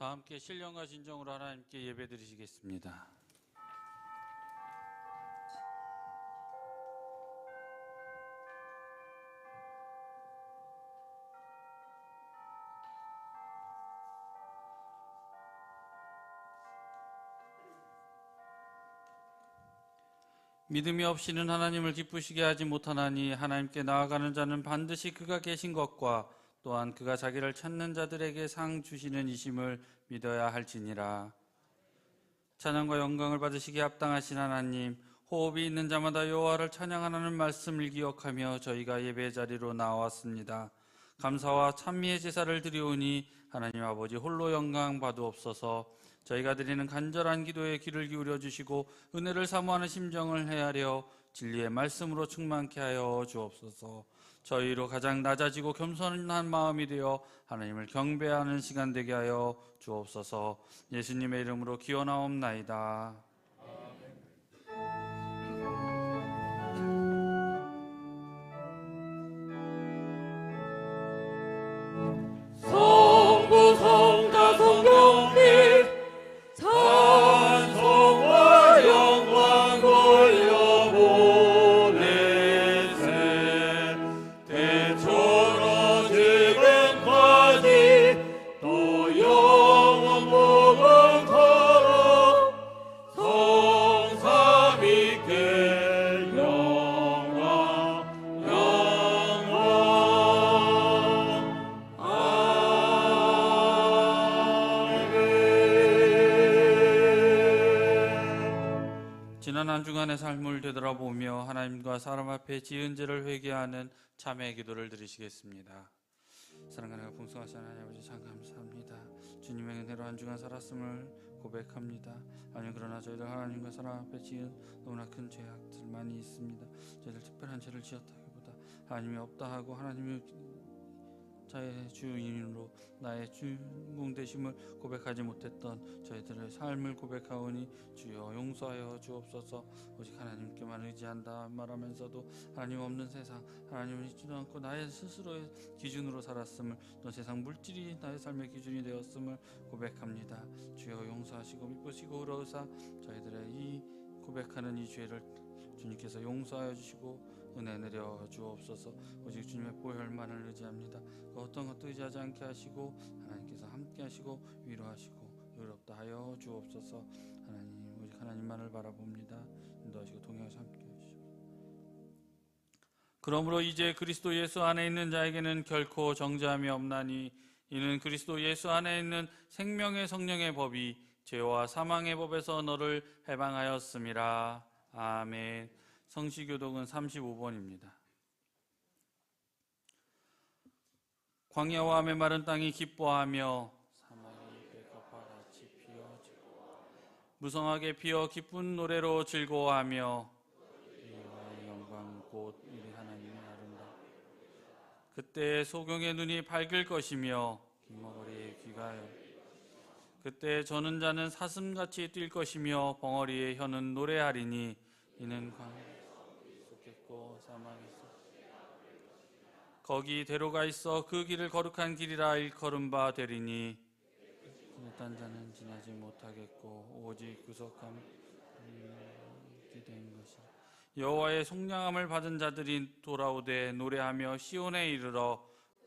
다 함께 신령과 진정으로 하나님께 예배드리시겠습니다. 믿음이 없이는 하나님을 기쁘시게 하지 못하나니 하나님께 나아가는 자는 반드시 그가 계신 것과 또한 그가 자기를 찾는 자들에게 상 주시는 이심을 믿어야 할지니라. 찬양과 영광을 받으시기에 합당하신 하나님, 호흡이 있는 자마다 여호와를 찬양하라는 말씀을 기억하며 저희가 예배 자리로 나왔습니다. 감사와 찬미의 제사를 드리오니 하나님 아버지 홀로 영광 받으옵소서. 저희가 드리는 간절한 기도에 귀를 기울여 주시고 은혜를 사모하는 심정을 헤아려 진리의 말씀으로 충만케 하여 주옵소서. 저희로 가장 낮아지고 겸손한 마음이 되어 하나님을 경배하는 시간 되게 하여 주옵소서. 예수님의 이름으로 기원하옵나이다. 성부 성자 성령님 찬송과 영광 돌려보내세. 대처로 지금까지 또 영원 무궁토록 성삼위께 영광 지난 한 주간의 삶을 되돌아보며 하나님과 사람 앞에 지은 죄를 회개하는 참회의 기도를 드리시겠습니다. 사랑하는 풍성하신 하나님 아버지 참 감사합니다. 주님의 은혜로 한 주간 살았음을 고백합니다. 하나님, 그러나 저희들 하나님과 사람 앞에 지은 너무나 큰 죄악들 많이 있습니다. 저희들 특별한 죄를 지었다기보다 하나님이 없다 하고 하나님이 자의 주인으로 나의 주인공 되심을 고백하지 못했던 저희들의 삶을 고백하오니 주여 용서하여 주옵소서. 오직 하나님께만 의지한다 말하면서도 하나님 없는 세상, 하나님을 잊지도 않고 나의 스스로의 기준으로 살았음을, 또 세상 물질이 나의 삶의 기준이 되었음을 고백합니다. 주여 용서하시고 미쁘시고 의로우사 저희들의 이 고백하는 이 죄를 주님께서 용서하여 주시고 은혜 내려 주옵소서. 오직 주님의 보혈만을 의지합니다. 그 어떤 것도 의지하지 않게 하시고 하나님께서 함께 하시고 위로하시고 의롭다 하여 주옵소서. 하나님, 오직 하나님만을 바라봅니다. 인도하시고 동행하시고 함께 하시옵소서. 그러므로 이제 그리스도 예수 안에 있는 자에게는 결코 정죄함이 없나니 이는 그리스도 예수 안에 있는 생명의 성령의 법이 죄와 사망의 법에서 너를 해방하였음이라. 아멘. 성시교독은 35번입니다. 광야와 메마른 땅이 기뻐하며 사막이 백합화 같이 피어지고 무성하게 피어 기쁜 노래로 즐거워하며 여호와의 영광 곧 우리 하나님의 아름다움. 그때 소경의 눈이 밝을 것이며 기머거리의 귀가 그때 저는 자는 사슴같이 뛸 것이며 벙어리의 혀는 노래하리니 이는 광야에서 있었겠고 사막에서 거기 대로가 있어 그 길을 거룩한 길이라 일컬음 바 되리니 지냈던 자는 지나지 못하겠고 오직 구속함이 된 것이라. 여호와의 속량함을 받은 자들이 돌아오되 노래하며 시온에 이르러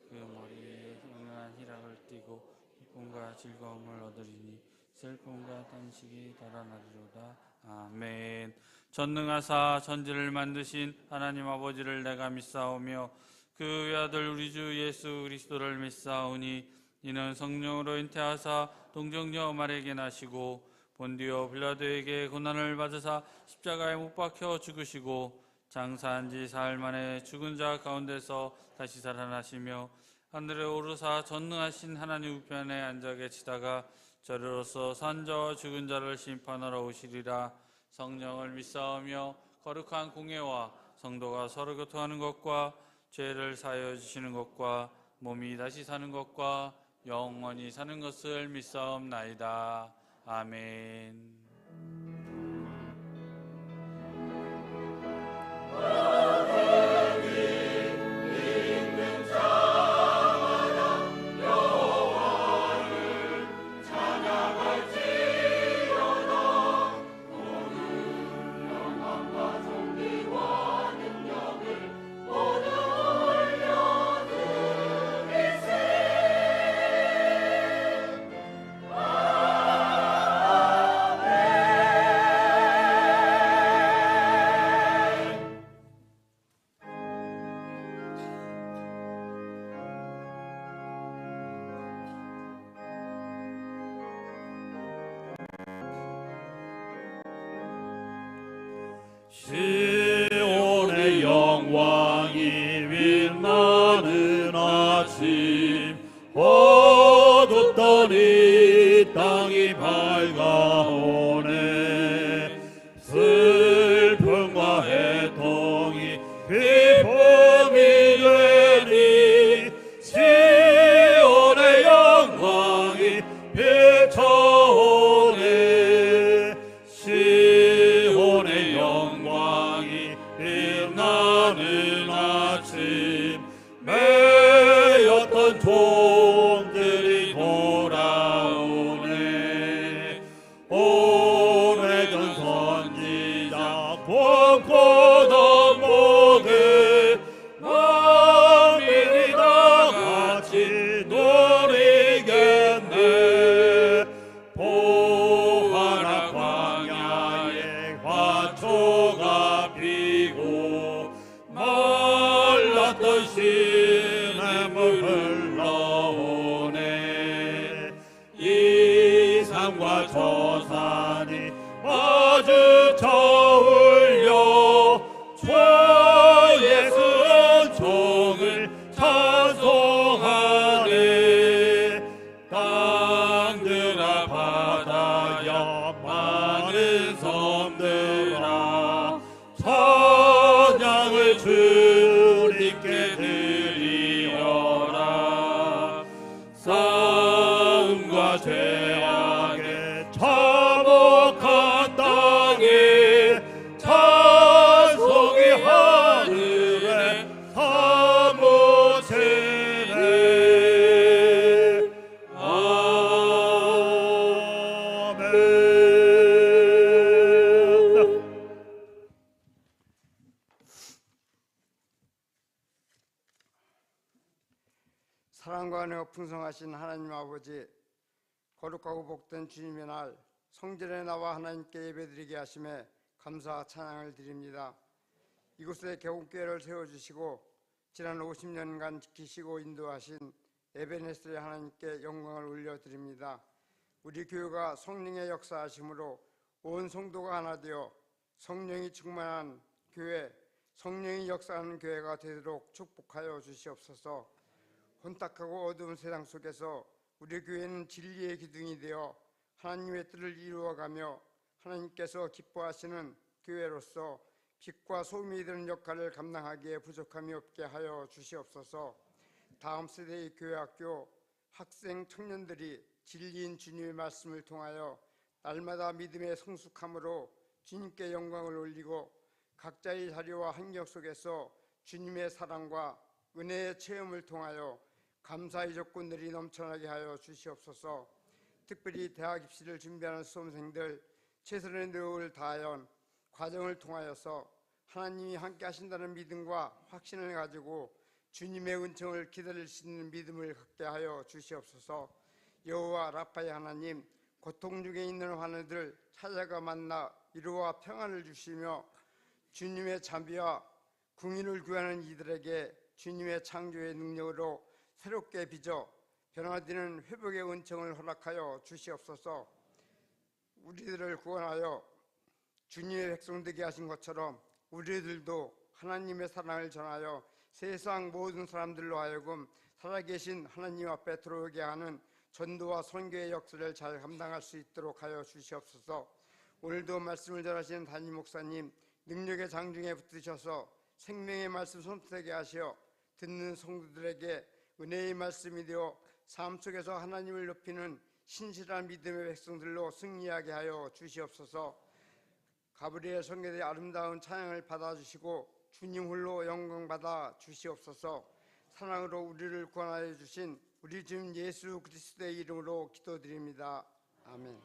그 머리에 영원한 희락을 띠고 기쁨과 즐거움을 얻으리니 슬픔과 탄식이 달아나리로다. 아멘. 전능하사 전지를 만드신 하나님 아버지를 내가 믿사오며 그 외아들 우리 주 예수 그리스도를 믿사오니 이는 성령으로 잉태하사 동정녀 마리아에게 나시고 본디오 빌라도에게 고난을 받으사 십자가에 못 박혀 죽으시고 장사한 지 사흘 만에 죽은 자 가운데서 다시 살아나시며 하늘에 오르사 전능하신 하나님 우편에 앉아 계시다가 저리로서 산 자와 죽은 자를 심판하러 오시리라. 성령을 믿사오며 거룩한 공예와 성도가 서로 교통하는 것과 죄를 사하여 주시는 것과 몸이 다시 사는 것과 영원히 사는 것을 믿사옵나이다. 아멘. 있는 자마다 여호와를 찬양하라. 시온의 영광이 빛나는 아침 어둡던 이 땅이 밝아오네. 슬픔과 애통이 기쁨이 되니 시온의 영광이 비춰오네. 시온의 영광이 빛나는 아침 매였던 종들이 돌아오네. 오래전 선지자 꿈꾸던 모든 만민이 다 같이 누리겠네. 보하라 광야에 화초가 피고 말랐던 시냇물 흘러오네. 이 산과 저 산이 마주쳐 울려 주 예수 은총을 찬송하네. 땅들아 바다야 많은 섬들아 찬양을 주님께 드리어라. 싸움과 죄악에 참혹한 땅에 찬송이 하늘에 사무치네. 아멘. 사랑과 은혜가 풍성하신 하나님 아버지, 거룩하고 복된 주님의 날 성전에 나와 하나님께 예배드리게 하심에 감사와 찬양을 드립니다. 이곳에 개국교회를 세워주시고 지난 50년간 지키시고 인도하신 에베네스의 하나님께 영광을 올려드립니다. 우리 교회가 성령의 역사하심으로 온 성도가 하나 되어 성령이 충만한 교회, 성령이 역사하는 교회가 되도록 축복하여 주시옵소서. 혼탁하고 어두운 세상 속에서 우리 교회는 진리의 기둥이 되어 하나님의 뜻을 이루어가며 하나님께서 기뻐하시는 교회로서 빛과 소금이 되는 역할을 감당하기에 부족함이 없게 하여 주시옵소서. 다음 세대의 교회학교 학생 청년들이 진리인 주님의 말씀을 통하여 날마다 믿음의 성숙함으로 주님께 영광을 올리고 각자의 자리와 환경 속에서 주님의 사랑과 은혜의 체험을 통하여 감사의 조건들이 넘쳐나게 하여 주시옵소서. 특별히 대학 입시를 준비하는 수험생들 최선의 노력을 다하여 과정을 통하여서 하나님이 함께 하신다는 믿음과 확신을 가지고 주님의 은총을 기다릴 수 있는 믿음을 갖게 하여 주시옵소서. 여호와 라파의 하나님, 고통 중에 있는 환우들 찾아가 만나 위로와 평안을 주시며 주님의 자비와 궁인을 구하는 이들에게 주님의 창조의 능력으로 새롭게 빚어 변화되는 회복의 은총을 허락하여 주시옵소서. 우리들을 구원하여 주님의 백성 되게 하신 것처럼 우리들도 하나님의 사랑을 전하여 세상 모든 사람들로 하여금 살아계신 하나님 앞에 들어오게 하는 전도와 선교의 역사를 잘 감당할 수 있도록 하여 주시옵소서. 오늘도 말씀을 전하시는 담임 목사님 능력의 장중에 붙으셔서 생명의 말씀 손뜨게 하시어 듣는 성도들에게 은혜의 말씀이 되어 삶 속에서 하나님을 높이는 신실한 믿음의 백성들로 승리하게 하여 주시옵소서. 가브리엘 성교의 아름다운 찬양을 받아주시고 주님 홀로 영광 받아 주시옵소서. 사랑으로 우리를 구원하여 주신 우리 주님 예수 그리스도의 이름으로 기도드립니다. 아멘.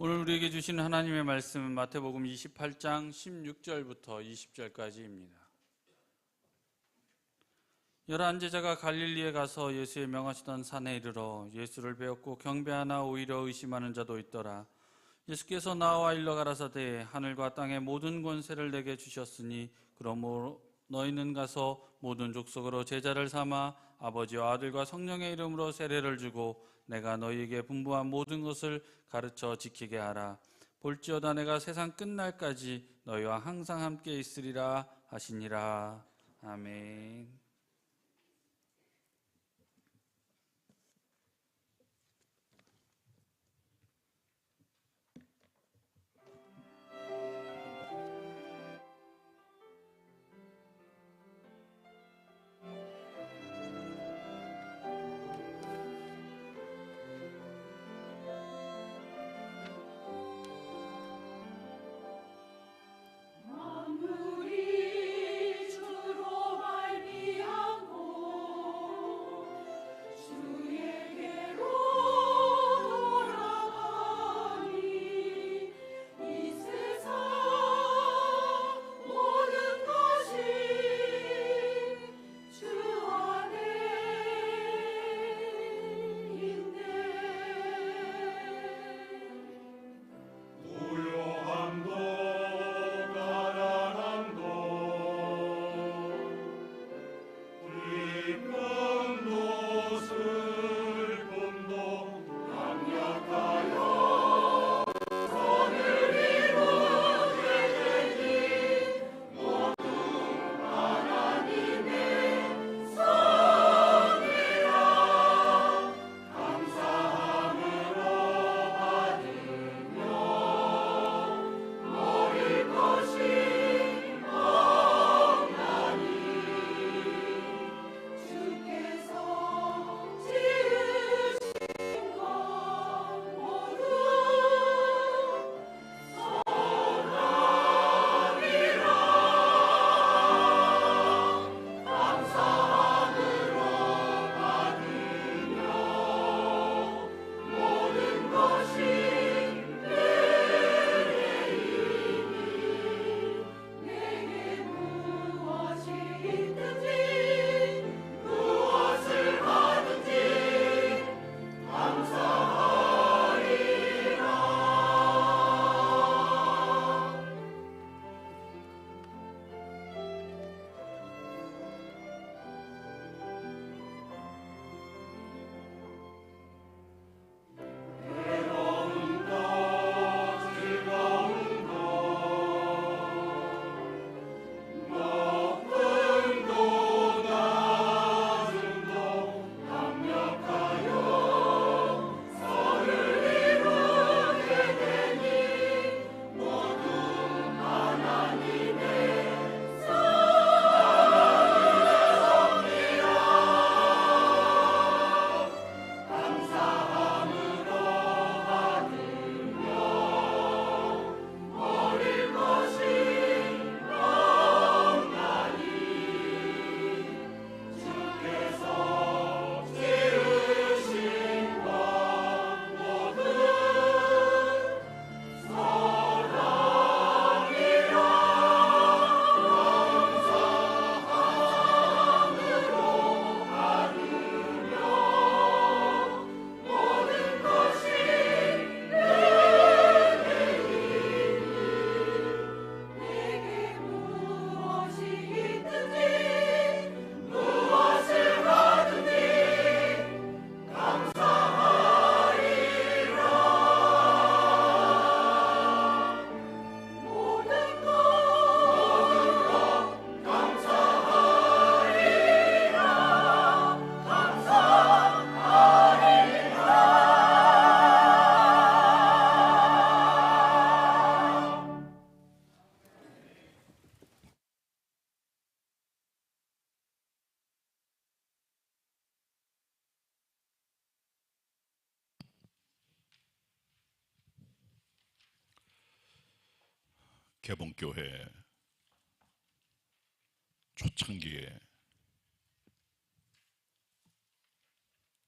오늘 우리에게 주신 하나님의 말씀은 마태복음 28장 16절부터 20절까지입니다. 열한 제자가 갈릴리에 가서 예수의 명하시던 산에 이르러 예수를 배웠고 경배하나 오히려 의심하는 자도 있더라. 예수께서 나와 일러 가라사대 하늘과 땅의 모든 권세를 내게 주셨으니 그러므로 너희는 가서 모든 족속으로 제자를 삼아 아버지와 아들과 성령의 이름으로 세례를 주고 내가 너희에게 분부한 모든 것을 가르쳐 지키게 하라. 볼지어다 내가 세상 끝날까지 너희와 항상 함께 있으리라 하시니라. 아멘. 개봉교회 초창기에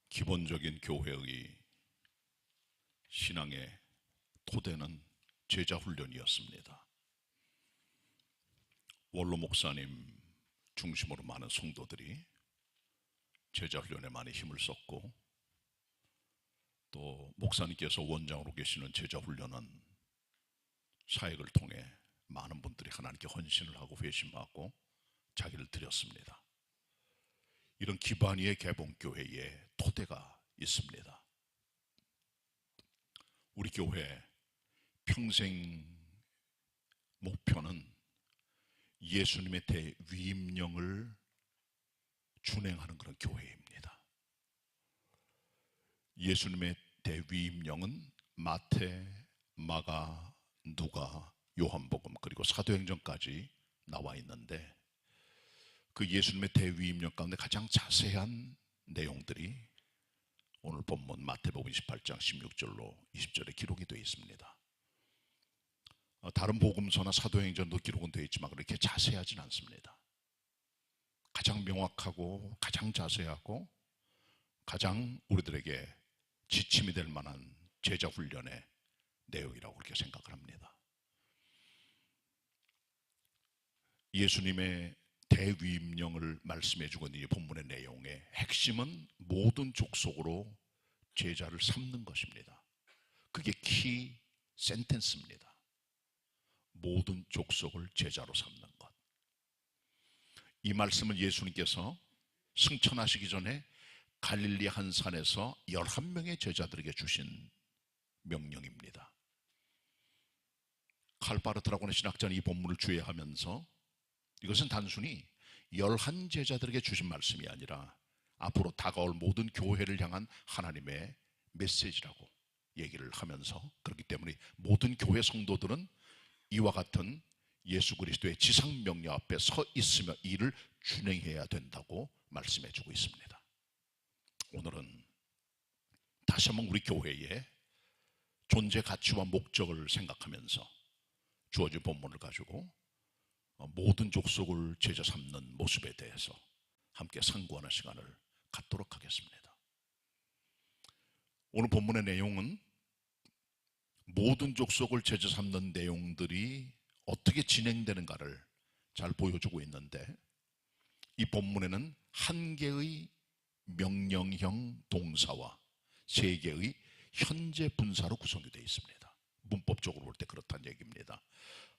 기본적인 교회의 신앙의 토대는 제자 훈련이었습니다. 원로 목사님 중심으로 많은 성도들이 제자 훈련에 많이 힘을 썼고, 또 목사님께서 원장으로 계시는 제자 훈련은 사역을 통해 많은 분들이 하나님께 헌신을 하고 회심하고 자기를 드렸습니다. 이런 기반 위의 개봉교회에 토대가 있습니다. 우리 교회 평생 목표는 예수님의 대위임령을 준행하는 그런 교회입니다. 예수님의 대위임령은 마태, 마가, 누가, 요한복음 그리고 사도행전까지 나와 있는데, 그 예수님의 대위임령 가운데 가장 자세한 내용들이 오늘 본문 마태복음 28장 16절로 20절에 기록이 되어 있습니다. 다른 복음서나 사도행전도 기록은 되어 있지만 그렇게 자세하진 않습니다. 가장 명확하고 가장 자세하고 가장 우리들에게 지침이 될 만한 제자 훈련의 내용이라고 그렇게 생각을 합니다. 예수님의 대위임령을 말씀해 주고 있는 이 본문의 내용의 핵심은 모든 족속으로 제자를 삼는 것입니다. 그게 키 센텐스입니다. 모든 족속을 제자로 삼는 것. 이 말씀을 예수님께서 승천하시기 전에 갈릴리 한 산에서 11명의 제자들에게 주신 명령입니다. 칼바르트라고 하는 신학자는 이 본문을 주의하면서 이것은 단순히 11제자들에게 주신 말씀이 아니라 앞으로 다가올 모든 교회를 향한 하나님의 메시지라고 얘기를 하면서, 그렇기 때문에 모든 교회 성도들은 이와 같은 예수 그리스도의 지상명령 앞에 서 있으며 이를 준행해야 된다고 말씀해 주고 있습니다. 오늘은 다시 한번 우리 교회의 존재 가치와 목적을 생각하면서 주어진 본문을 가지고 모든 족속을 제자 삼는 모습에 대해서 함께 상고하는 시간을 갖도록 하겠습니다. 오늘 본문의 내용은 모든 족속을 제자 삼는 내용들이 어떻게 진행되는가를 잘 보여주고 있는데, 이 본문에는 한 개의 명령형 동사와 세 개의 현재 분사로 구성이 되어 있습니다. 문법적으로 볼 때 그렇다는 얘기입니다.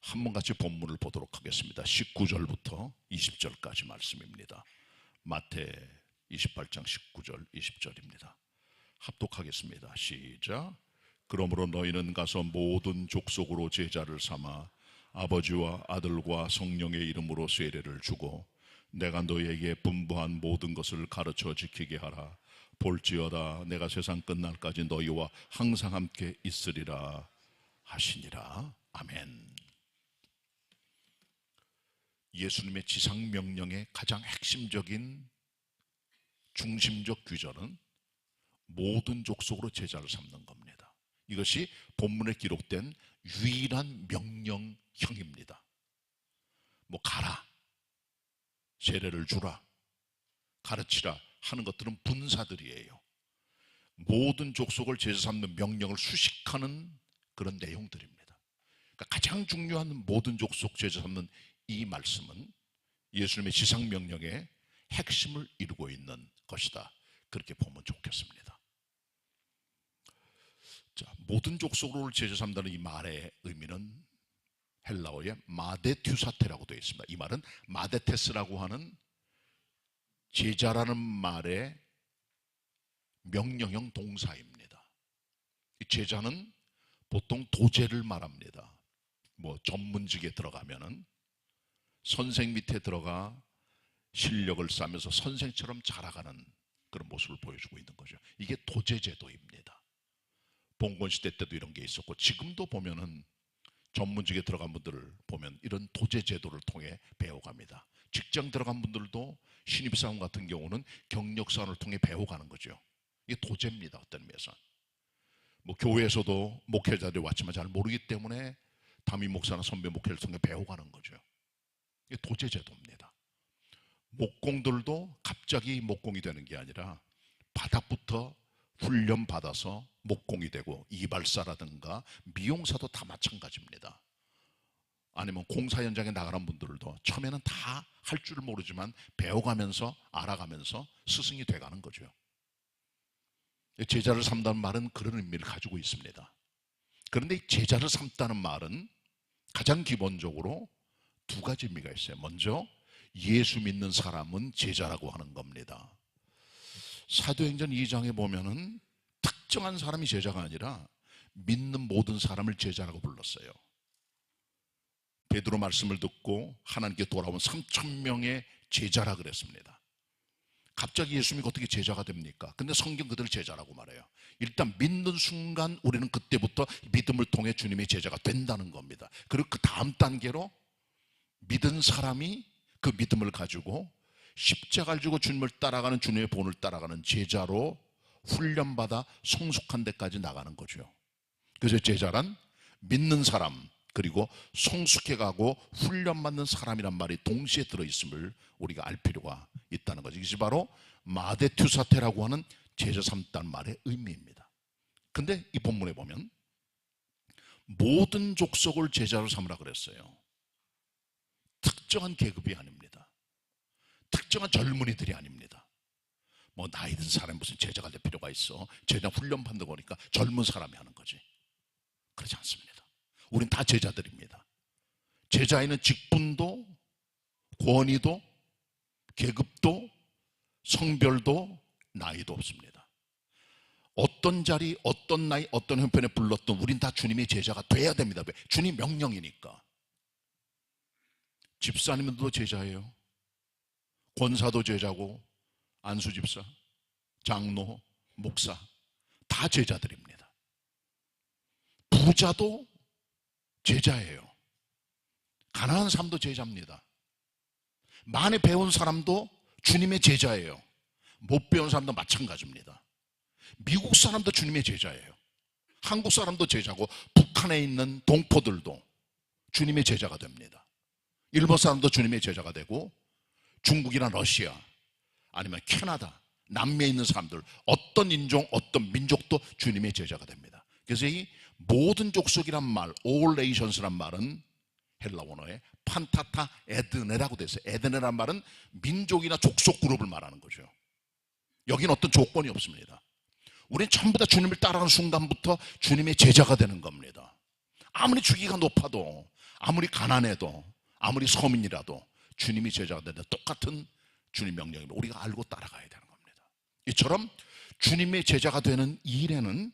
한번 같이 본문을 보도록 하겠습니다. 19절부터 20절까지 말씀입니다. 마태 28장 19절 20절입니다. 합독하겠습니다. 시작. 그러므로 너희는 가서 모든 족속으로 제자를 삼아 아버지와 아들과 성령의 이름으로 세례를 주고 내가 너희에게 분부한 모든 것을 가르쳐 지키게 하라. 볼지어다 내가 세상 끝날까지 너희와 항상 함께 있으리라 하시니라. 아멘. 예수님의 지상명령의 가장 핵심적인 중심적 규절은 모든 족속으로 제자를 삼는 겁니다. 이것이 본문에 기록된 유일한 명령형입니다. 뭐 가라, 세례를 주라, 가르치라 하는 것들은 분사들이에요. 모든 족속을 제자 삼는 명령을 수식하는 그런 내용들입니다. 그러니까 가장 중요한 모든 족속 제자 삼는 이 말씀은 예수님의 지상명령의 핵심을 이루고 있는 것이다. 그렇게 보면 좋겠습니다. 자, 모든 족속으로 제자 삼다는 이 말의 의미는 헬라어의 마데튜사테라고 되어 있습니다. 이 말은 마데테스라고 하는 제자라는 말의 명령형 동사입니다. 이 제자는 보통 도제를 말합니다. 뭐 전문직에 들어가면은 선생 밑에 들어가 실력을 쌓으면서 선생처럼 자라가는 그런 모습을 보여주고 있는 거죠. 이게 도제제도입니다. 봉건시대 때도 이런 게 있었고 지금도 보면은 전문직에 들어간 분들을 보면 이런 도제제도를 통해 배워갑니다. 직장 들어간 분들도 신입사원 같은 경우는 경력사원을 통해 배워가는 거죠. 이게 도제입니다. 어떤 의미에서. 뭐 교회에서도 목회자들이 왔지만 잘 모르기 때문에 담임 목사나 선배 목회를 통해 배워가는 거죠. 이게 도제제도입니다. 목공들도 갑자기 목공이 되는 게 아니라 바닥부터 훈련 받아서 목공이 되고, 이발사라든가 미용사도 다 마찬가지입니다. 아니면 공사 현장에 나가는 분들도 처음에는 다 할 줄을 모르지만 배워가면서 알아가면서 스승이 돼가는 거죠. 제자를 삼다는 말은 그런 의미를 가지고 있습니다. 그런데 이 제자를 삼다는 말은 가장 기본적으로 두 가지 의미가 있어요. 먼저 예수 믿는 사람은 제자라고 하는 겁니다. 사도행전 2장에 보면은 특정한 사람이 제자가 아니라 믿는 모든 사람을 제자라고 불렀어요. 베드로 말씀을 듣고 하나님께 돌아온 3,000명의 제자라 그랬습니다. 갑자기 예수 믿고 어떻게 제자가 됩니까? 근데 성경 그대로 제자라고 말해요. 일단 믿는 순간 우리는 그때부터 믿음을 통해 주님의 제자가 된다는 겁니다. 그리고 그 다음 단계로 믿은 사람이 그 믿음을 가지고 십자가를 지고 주님을 따라가는, 주님의 본을 따라가는 제자로 훈련받아 성숙한 데까지 나가는 거죠. 그래서 제자란 믿는 사람, 그리고 성숙해가고 훈련받는 사람이란 말이 동시에 들어있음을 우리가 알 필요가 있다는 거죠. 이것이 바로 마데투사테라고 하는 제자 삼다는 말의 의미입니다. 근데 이 본문에 보면 모든 족속을 제자로 삼으라 그랬어요. 특정한 계급이 아닙니다. 특정한 젊은이들이 아닙니다. 뭐 나이 든 사람이 무슨 제자가 될 필요가 있어. 제자 훈련 받는 거니까 젊은 사람이 하는 거지. 그렇지 않습니다. 우린 다 제자들입니다. 제자에는 직분도, 권위도, 계급도, 성별도, 나이도 없습니다. 어떤 자리, 어떤 나이, 어떤 형편에 불렀던 우린 다 주님의 제자가 돼야 됩니다. 왜? 주님 명령이니까. 집사님들도 제자예요. 권사도 제자고, 안수집사, 장로, 목사 다 제자들입니다. 부자도 제자예요. 가난한 사람도 제자입니다. 많이 배운 사람도 주님의 제자예요. 못 배운 사람도 마찬가지입니다. 미국 사람도 주님의 제자예요. 한국 사람도 제자고, 북한에 있는 동포들도 주님의 제자가 됩니다. 일본 사람도 주님의 제자가 되고, 중국이나 러시아 아니면 캐나다, 남미에 있는 사람들, 어떤 인종, 어떤 민족도 주님의 제자가 됩니다. 그래서 이 모든 족속이란 말, all nations란 말은 헬라 원어에 판타타 에드네라고 되어 있어요. 에드네란 말은 민족이나 족속 그룹을 말하는 거죠. 여기는 어떤 조건이 없습니다. 우리는 전부 다 주님을 따라가는 순간부터 주님의 제자가 되는 겁니다. 아무리 주기가 높아도, 아무리 가난해도, 아무리 서민이라도 주님이 제자가 되는 똑같은 주님 명령을 우리가 알고 따라가야 되는 겁니다. 이처럼 주님의 제자가 되는 일에는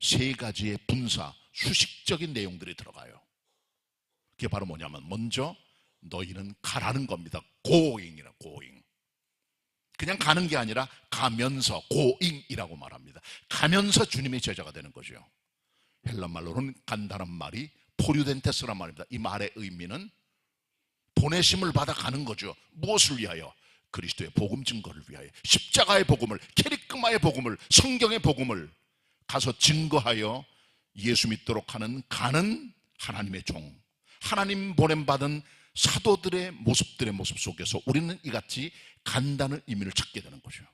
세 가지의 분사, 수식적인 내용들이 들어가요. 그게 바로 뭐냐면, 먼저 너희는 가라는 겁니다. going이라, going. 그냥 가는 게 아니라 가면서, going이라고 말합니다. 가면서 주님의 제자가 되는 거죠. 헬라 말로는 간다는 말이 포류덴테스란 말입니다. 이 말의 의미는 보내심을 받아 가는 거죠. 무엇을 위하여? 그리스도의 복음 증거를 위하여. 십자가의 복음을, 케리크마의 복음을, 성경의 복음을 가서 증거하여 예수 믿도록 하는 가는 하나님의 종, 하나님 보냄받은 사도들의 모습들의 모습 속에서 우리는 이같이 간다는 의미를 찾게 되는 거죠.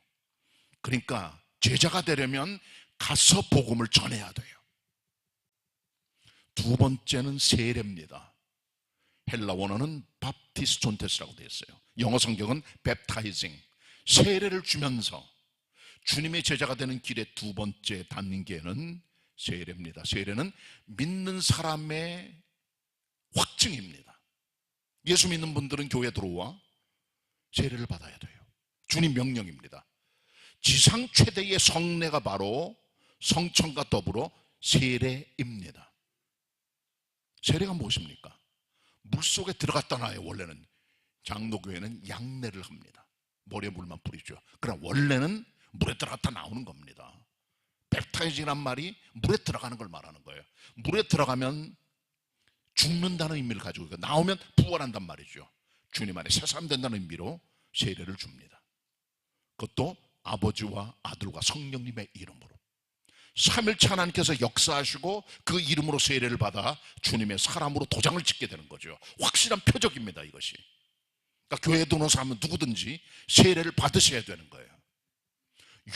그러니까 제자가 되려면 가서 복음을 전해야 돼요. 두 번째는 세례입니다. 헬라 원어는 밥티스톤테스라고 되어 있어요. 영어 성경은 baptizing, 세례를 주면서 주님의 제자가 되는 길의 두 번째 단계는 세례입니다. 세례는 믿는 사람의 확증입니다. 예수 믿는 분들은 교회 들어와 세례를 받아야 돼요. 주님 명령입니다. 지상 최대의 성례가 바로 성천과 더불어 세례입니다. 세례가 무엇입니까? 물속에 들어갔다 나요. 원래는 장로교회는 양례를 합니다. 머리에 물만 뿌리죠. 그러나 원래는 물에 들어갔다 나오는 겁니다. 캡타이징이란 말이 물에 들어가는 걸 말하는 거예요. 물에 들어가면 죽는다는 의미를 가지고 있고, 나오면 부활한단 말이죠. 주님 안에 새 사람 된다는 의미로 세례를 줍니다. 그것도 아버지와 아들과 성령님의 이름으로. 삼일체 하나님께서 역사하시고 그 이름으로 세례를 받아 주님의 사람으로 도장을 찍게 되는 거죠. 확실한 표적입니다, 이것이. 그러니까 교회에 들어오는 사람은 누구든지 세례를 받으셔야 되는 거예요.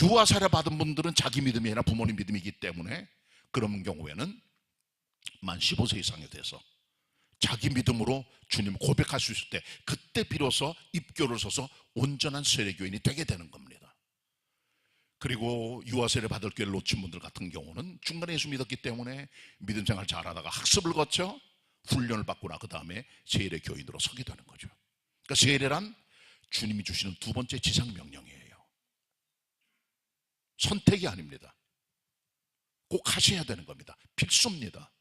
유아세례 받은 분들은 자기 믿음이 아니라 부모님 믿음이기 때문에 그런 경우에는 만 15세 이상이 돼서 자기 믿음으로 주님 고백할 수 있을 때, 그때 비로소 입교를 서서 온전한 세례교인이 되게 되는 겁니다. 그리고 유아세례 받을 기회를 놓친 분들 같은 경우는 중간에 예수 믿었기 때문에 믿음 생활 잘하다가 학습을 거쳐 훈련을 받거나 그 다음에 세례교인으로 서게 되는 거죠. 그러니까 세례란 주님이 주시는 두 번째 지상명령이에요. 선택이 아닙니다. 꼭 하셔야 되는 겁니다. 필수입니다.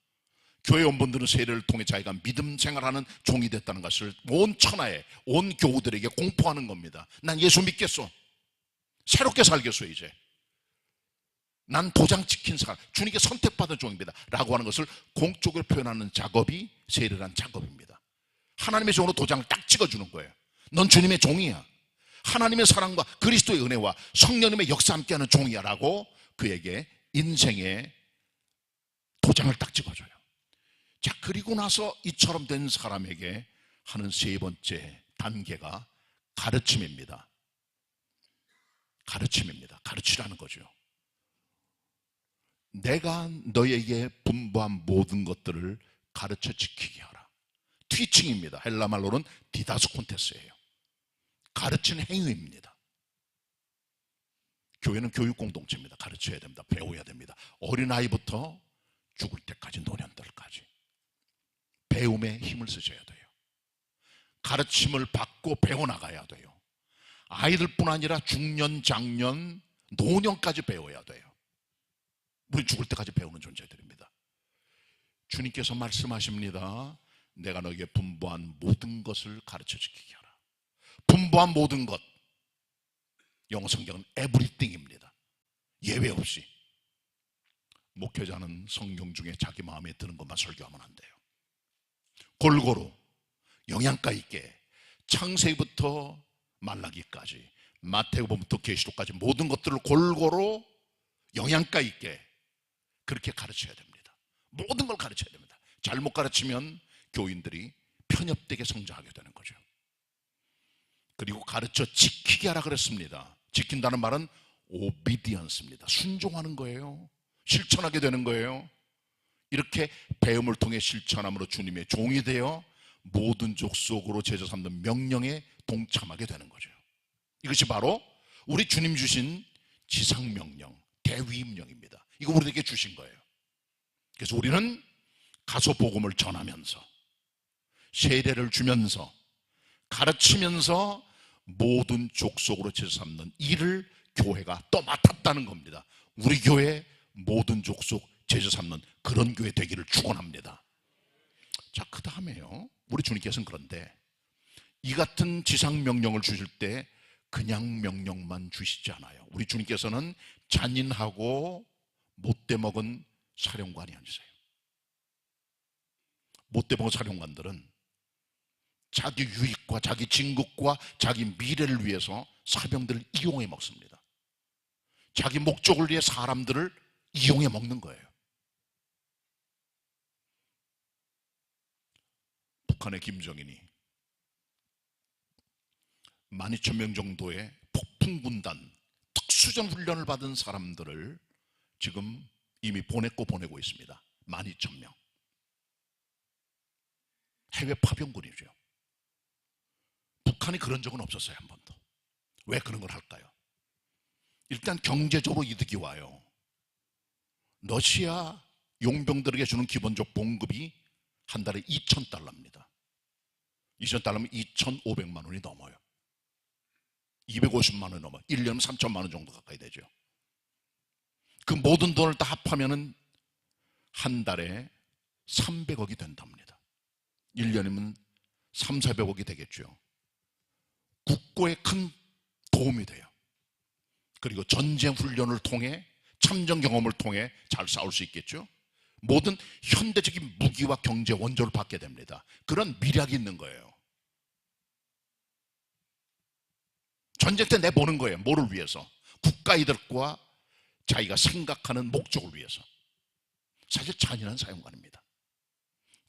교회 원분들은 세례를 통해 자기가 믿음 생활하는 종이 됐다는 것을 온 천하에, 온 교우들에게 공포하는 겁니다. 난 예수 믿겠어. 새롭게 살겠어. 이제 난 도장 찍힌 사람, 주님께 선택받은 종입니다 라고 하는 것을 공적으로 표현하는 작업이 세례란 작업입니다. 하나님의 종으로 도장을 딱 찍어주는 거예요. 넌 주님의 종이야. 하나님의 사랑과 그리스도의 은혜와 성령님의 역사 함께하는 종이야 라고 그에게 인생의 도장을 딱 찍어줘요. 자, 그리고 나서 이처럼 된 사람에게 하는 세 번째 단계가 가르침입니다. 가르침입니다. 가르치라는 거죠. 내가 너에게 분부한 모든 것들을 가르쳐 지키게 하라. 티칭입니다. 헬라 말로는 디다스콘테스예요. 가르치는 행위입니다. 교회는 교육 공동체입니다. 가르쳐야 됩니다. 배워야 됩니다. 어린아이부터 죽을 때까지, 노년들까지 배움에 힘을 쓰셔야 돼요. 가르침을 받고 배워나가야 돼요. 아이들뿐 아니라 중년, 장년, 노년까지 배워야 돼요. 우리 죽을 때까지 배우는 존재들입니다. 주님께서 말씀하십니다. 내가 너에게 분부한 모든 것을 가르쳐 지키게 하라. 분부한 모든 것, 영어 성경은 everything입니다. 예외 없이. 목회자는 성경 중에 자기 마음에 드는 것만 설교하면 안 돼요. 골고루 영양가 있게 창세기부터 말라기까지, 마태복음부터 계시록까지 모든 것들을 골고루 영양가 있게 그렇게 가르쳐야 됩니다. 모든 걸 가르쳐야 됩니다. 잘못 가르치면 교인들이 편협되게 성장하게 되는 거죠. 그리고 가르쳐 지키게 하라 그랬습니다. 지킨다는 말은 obedience입니다. 순종하는 거예요. 실천하게 되는 거예요. 이렇게 배움을 통해 실천함으로 주님의 종이 되어 모든 족속으로 제자 삼는 명령에 동참하게 되는 거죠. 이것이 바로 우리 주님 주신 지상명령, 대위임령입니다. 이거 우리에게 주신 거예요. 그래서 우리는 가서 복음을 전하면서, 세례를 주면서, 가르치면서 모든 족속으로 제자 삼는 일을 교회가 또 맡았다는 겁니다. 우리 교회 모든 족속 제자 삼는 그런 교회 되기를 축원합니다. 자, 그 다음에요, 우리 주님께서는 그런데 이 같은 지상명령을 주실 때 그냥 명령만 주시지 않아요. 우리 주님께서는 잔인하고 못돼 먹은 사령관이 아니세요. 못돼 먹은 사령관들은 자기 유익과 자기 진국과 자기 미래를 위해서 사병들을 이용해 먹습니다. 자기 목적을 위해 사람들을 이용해 먹는 거예요. 북한의 김정인이 12,000명 정도의 폭풍군단, 특수전 훈련을 받은 사람들을 지금 이미 보내고 있습니다. 12,000명. 해외 파병군이죠. 북한이 그런 적은 없었어요, 한 번도. 왜 그런 걸 할까요? 일단 경제적으로 이득이 와요. 러시아 용병들에게 주는 기본적 봉급이 한 달에 $2,000입니다. $2,000면 2,500만 원이 넘어요. 250만 원이 넘어요. 1년은 3천만 원 정도 가까이 되죠. 그 모든 돈을 다 합하면은 한 달에 300억이 된답니다. 1년이면 3, 400억이 되겠죠. 국고에 큰 도움이 돼요. 그리고 전쟁 훈련을 통해, 참전 경험을 통해 잘 싸울 수 있겠죠. 모든 현대적인 무기와 경제 원조를 받게 됩니다. 그런 미략이 있는 거예요. 전쟁 때 내보는 거예요. 뭐를 위해서? 국가 이득과 자기가 생각하는 목적을 위해서. 사실 잔인한 사용관입니다.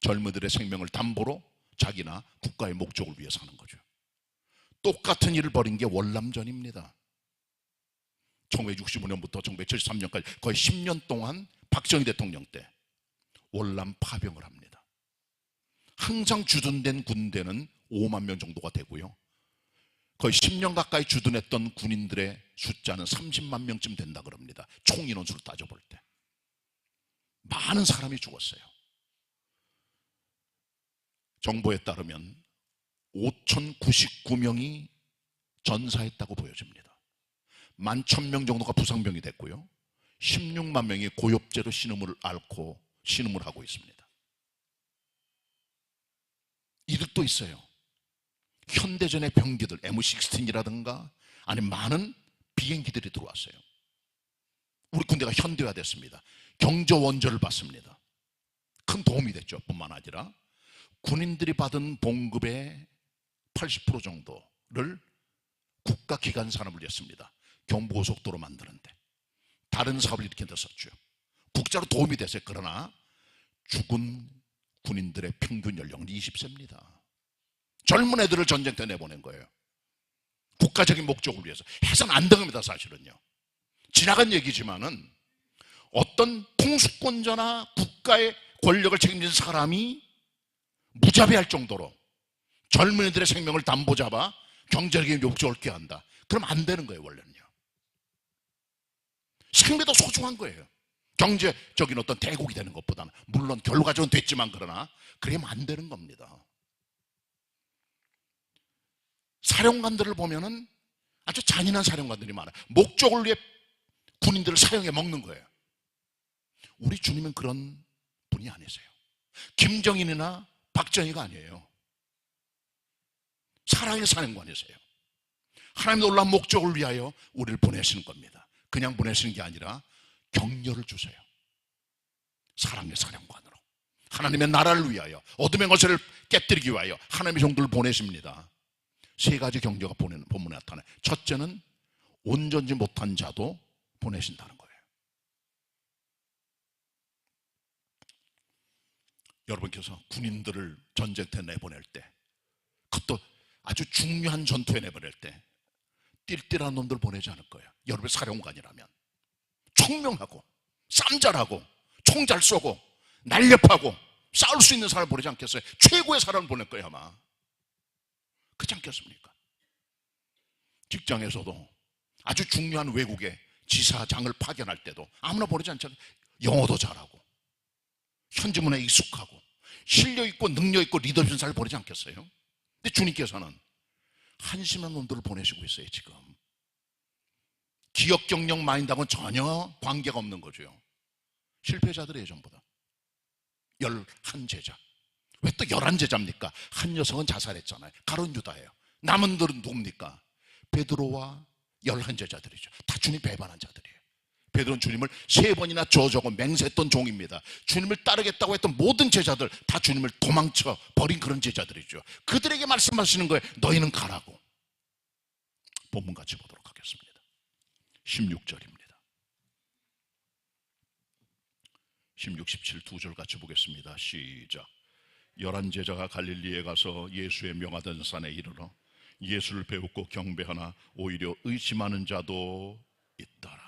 젊은이들의 생명을 담보로 자기나 국가의 목적을 위해서 하는 거죠. 똑같은 일을 벌인 게 월남전입니다. 1965년부터 1973년까지 거의 10년 동안 박정희 대통령 때 월남 파병을 합니다. 항상 주둔된 군대는 5만 명 정도가 되고요. 거의 10년 가까이 주둔했던 군인들의 숫자는 30만 명쯤 된다 그럽니다. 총 인원수를 따져볼 때. 많은 사람이 죽었어요. 정보에 따르면 5,099명이 전사했다고 보여집니다. 11,000명 정도가 부상병이 됐고요. 16만 명이 고엽제로 신음을 앓고 신음을 하고 있습니다. 이득도 있어요. 현대전의 병기들 M16이라든가 아니면 많은 비행기들이 들어왔어요. 우리 군대가 현대화됐습니다. 경저 원조를 받습니다. 큰 도움이 됐죠. 뿐만 아니라 군인들이 받은 봉급의 80% 정도를 국가기관 산업을 냈습니다. 경부고속도로 만드는데 다른 사업을 일으키는 데 썼죠. 국가로 도움이 됐어요. 그러나 죽은 군인들의 평균 연령은 20세입니다. 젊은 애들을 전쟁터에 내보낸 거예요. 국가적인 목적을 위해서. 해서는 안 됩니다. 사실은요. 지나간 얘기지만은 어떤 통수권자나 국가의 권력을 책임진 사람이 무자비할 정도로 젊은이들의 생명을 담보 잡아 경제적인 욕조를 꾀한다. 그럼 안 되는 거예요. 원래는요. 생명도 소중한 거예요. 경제적인 어떤 대국이 되는 것보다는. 물론 결과적으로는 됐지만 그러나 그러면 안 되는 겁니다. 사령관들을 보면은 아주 잔인한 사령관들이 많아요. 목적을 위해 군인들을 사용해 먹는 거예요. 우리 주님은 그런 분이 아니세요. 김정인이나 박정희가 아니에요. 사랑의 사령관이세요. 하나님 놀라운 목적을 위하여 우리를 보내시는 겁니다. 그냥 보내시는 게 아니라 격려를 주세요. 사랑의 사령관으로 하나님의 나라를 위하여 어둠의 것을 깨뜨리기 위하여 하나님의 종들을 보내십니다. 세 가지 격려가 본문에 나타나요. 첫째는 온전지 못한 자도 보내신다는 거예요. 여러분께서 군인들을 전쟁터에 내보낼 때, 그것도 아주 중요한 전투에 내보낼 때 띨띨한 놈들 보내지 않을 거예요. 여러분의 사령관이라면 총명하고 쌈잘하고 총 잘 쏘고 날렵하고 싸울 수 있는 사람을 보내지 않겠어요? 최고의 사람을 보낼 거예요 아마. 그렇지 않겠습니까? 직장에서도 아주 중요한 외국의 지사장을 파견할 때도 아무나 보내지 않잖아요. 영어도 잘하고 현지 문화에 익숙하고 실력 있고 능력 있고 리더십 잘 보내지 않겠어요? 근데 주님께서는 한심한 놈들을 보내시고 있어요. 지금 기업 경영 마인드하고는 전혀 관계가 없는 거죠. 실패자들이에요. 전부 다 11제자. 왜 또 11제자입니까? 한 녀석은 자살했잖아요. 가룟 유다예요. 남은 들은 누굽니까? 베드로와 11제자들이죠. 다 주님 배반한 자들이에요. 베드로는 주님을 3번이나 저주하고 맹세했던 종입니다. 주님을 따르겠다고 했던 모든 제자들 다 주님을 도망쳐 버린 그런 제자들이죠. 그들에게 말씀하시는 거예요. 너희는 가라고. 본문 같이 보도록 하겠습니다. 16절입니다. 16, 17 두 절 같이 보겠습니다. 시작. 11제자가 갈릴리에 가서 예수의 명하던 산에 이르러 예수를 배웠고 경배하나 오히려 의심하는 자도 있더라.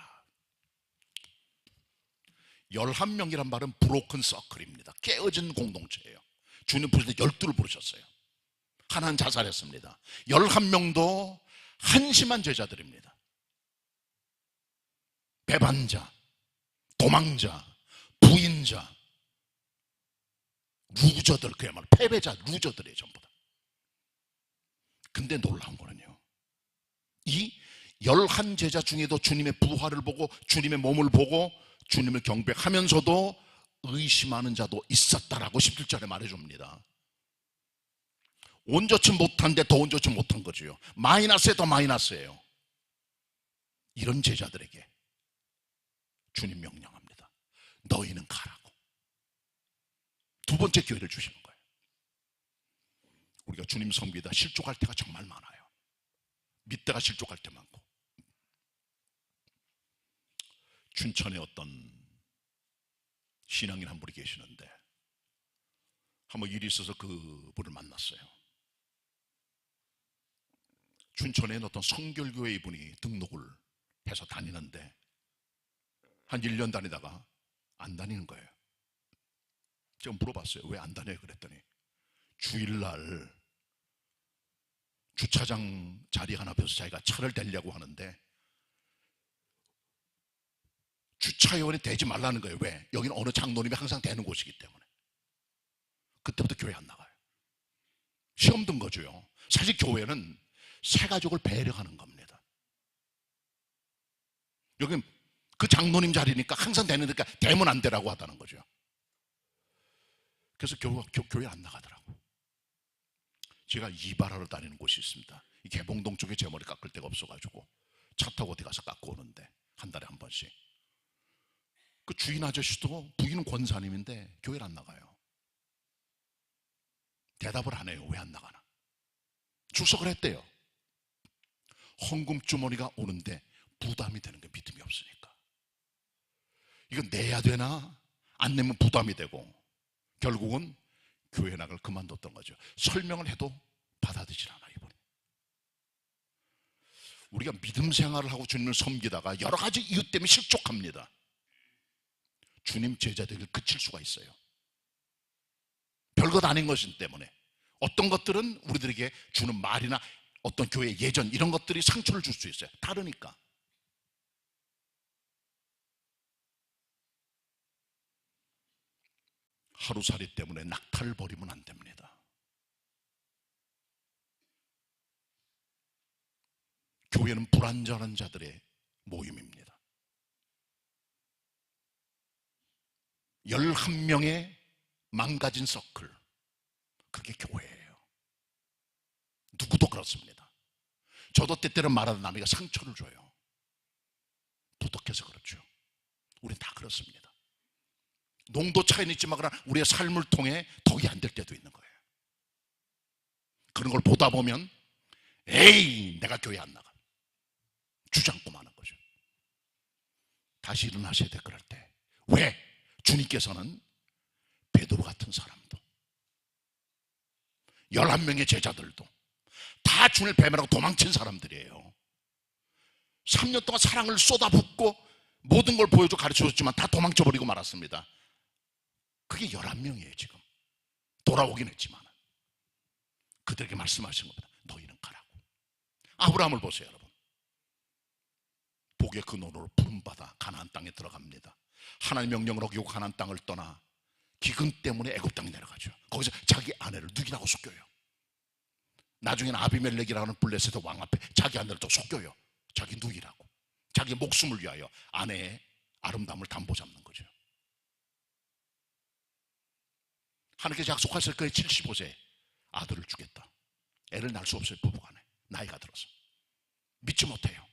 11명이란 말은 브로큰 서클입니다. 깨어진 공동체예요. 주님 부르실 때 12를 부르셨어요. 하나는 자살했습니다. 11명도 한심한 제자들입니다. 배반자, 도망자, 부인자, 루저들, 그야말로 패배자, 루저들이에요. 전부 다. 근데 놀라운 거는요, 이 11제자 중에도 주님의 부활을 보고 주님의 몸을 보고 주님을 경배하면서도 의심하는 자도 있었다라고 17절에 말해줍니다. 온전치 못한데 더 온전치 못한 거죠. 마이너스에 더 마이너스예요. 이런 제자들에게 주님 명령합니다. 너희는 가라고. 두 번째 기회를 주시는 거예요. 우리가 주님 섬기다 실족할 때가 정말 많아요. 믿다가 실족할 때 많고. 춘천에 어떤 신앙인 한 분이 계시는데 한번 일이 있어서 그분을 만났어요. 춘천에 어떤 성결교회 이분이 등록을 해서 다니는데 한 1년 다니다가 안 다니는 거예요. 제가 물어봤어요. 왜 안 다녀요? 그랬더니 주일날 주차장 자리 하나 비어서 자기가 차를 대려고 하는데 주차요원이 되지 말라는 거예요. 왜? 여기는 어느 장로님이 항상 되는 곳이기 때문에. 그때부터 교회 안 나가요. 시험 든 거죠. 사실 교회는 새 가족을 배려하는 겁니다. 여긴 그 장로님 자리니까 항상 되니까 되면 안 되라고 하다는 거죠. 그래서 교회 안 나가더라고. 제가 이발하러 다니는 곳이 있습니다. 이 개봉동 쪽에 제 머리 깎을 데가 없어가지고 차 타고 어디 가서 깎고 오는데 한 달에 한 번씩. 그 주인 아저씨도 부인은 권사님인데 교회를 안 나가요. 대답을 안 해요. 왜 안 나가나? 출석을 했대요. 헌금 주머니가 오는데 부담이 되는 게 믿음이 없으니까. 이거 내야 되나? 안 내면 부담이 되고 결국은 교회 나갈 그만뒀던 거죠. 설명을 해도 받아들이질 않아요. 이분이. 우리가 믿음 생활을 하고 주님을 섬기다가 여러 가지 이유 때문에 실족합니다. 주님 제자들을 그칠 수가 있어요. 별것 아닌 것인 때문에. 어떤 것들은 우리들에게 주는 말이나 어떤 교회 예전 이런 것들이 상처를 줄 수 있어요. 다르니까. 하루살이 때문에 낙타를 버리면 안 됩니다. 교회는 불완전한 자들의 모임입니다. 11명의 망가진 서클, 그게 교회예요. 누구도 그렇습니다. 저도 때때로 말하는 남에게 상처를 줘요. 부덕해서 그렇죠. 우린 다 그렇습니다. 농도 차이는 있지만 그러나 우리의 삶을 통해 덕이 안 될 때도 있는 거예요. 그런 걸 보다 보면 에이 내가 교회 안 나가 주장고 마는 거죠. 다시 일어나셔야 돼. 그럴 때 왜? 주님께서는 베드로 같은 사람도 11명의 제자들도 다 주님을 배반하고 도망친 사람들이에요. 3년 동안 사랑을 쏟아붓고 모든 걸 보여줘 가르쳐줬지만 다 도망쳐버리고 말았습니다. 그게 11명이에요. 지금 돌아오긴 했지만 그들에게 말씀하신 겁니다. 너희는 가라고. 아브라함을 보세요. 여러분, 복의 근원으로 부름받아 가나안 땅에 들어갑니다. 하나님 명령을 어기고 가나안 땅을 떠나 기근 때문에 애굽 땅에 내려가죠. 거기서 자기 아내를 누이라고 속여요. 나중에는 아비멜렉이라는 블레셋의 왕 앞에 자기 아내를 또 속여요. 자기 누이라고. 자기 목숨을 위하여 아내의 아름다움을 담보 잡는 거죠. 하나님께서 약속하실 거예요. 75세 아들을 주겠다. 애를 낳을 수 없어요. 부부간에 나이가 들어서 믿지 못해요.